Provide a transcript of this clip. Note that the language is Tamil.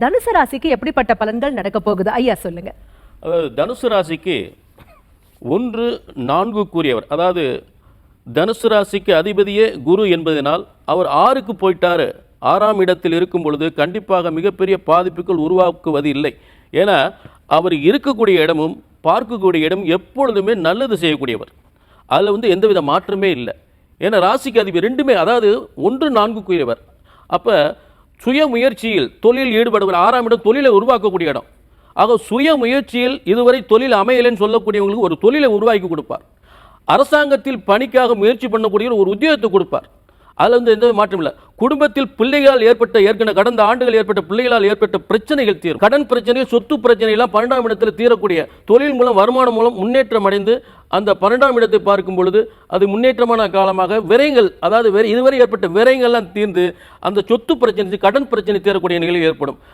தனுசு ராசிக்கு எப்படிப்பட்ட பலன்கள் நடக்க போகுது ஐயா சொல்லுங்க. தனுசு ராசிக்கு 1-4 கூறியவர், அதாவது தனுசு ராசிக்கு அதிபதியே குரு என்பதனால் அவர் 6க்கு போயிட்டாரு. 6ஆம் இடத்தில் இருக்கும் பொழுது கண்டிப்பாக மிகப்பெரிய பாதிப்புகள் உருவாக்குவது இல்லை. ஏன்னா அவர் இருக்கக்கூடிய இடமும் பார்க்கக்கூடிய இடம் எப்பொழுதுமே நல்லது செய்யக்கூடியவர். அதில் எந்தவித மாற்றமே இல்லை. ஏன்னா ராசிக்கு அதிபதி ரெண்டுமே, அதாவது 1-4 கூறியவர். அப்போ சுய முயற்சியில் தொழில் ஈடுபடுகிற 6ஆம் இடம் தொழிலை உருவாக்கக்கூடிய இடம். ஆக சுய முயற்சியில் இதுவரை தொழில் அமையலைன்னு சொல்லக்கூடியவங்களுக்கு ஒரு தொழிலை உருவாக்கி கொடுப்பார். அரசாங்கத்தில் பணிக்காக முயற்சி பண்ணக்கூடிய ஒரு உத்தியோகத்தை கொடுப்பார். அதில் எந்த மாற்றம் இல்லை. குடும்பத்தில் பிள்ளைகளால் ஏற்கனவே கடந்த ஆண்டுகள் ஏற்பட்ட பிள்ளைகளால் ஏற்பட்ட பிரச்சனைகள் தீரும். கடன் பிரச்சனை, சொத்து பிரச்சனைலாம் 12ஆம் இடத்தில் தீரக்கூடிய, தொழில் மூலம் வருமானம் மூலம் முன்னேற்றம் அடைந்து அந்த 12ஆம் இடத்தை பார்க்கும் பொழுது அது முன்னேற்றமான காலமாக விரயங்கள், அதாவது இதுவரை ஏற்பட்ட விரயங்கள்லாம் தீர்ந்து அந்த சொத்து பிரச்சனை, கடன் பிரச்சனை தீரக்கூடிய நிலை ஏற்படும்.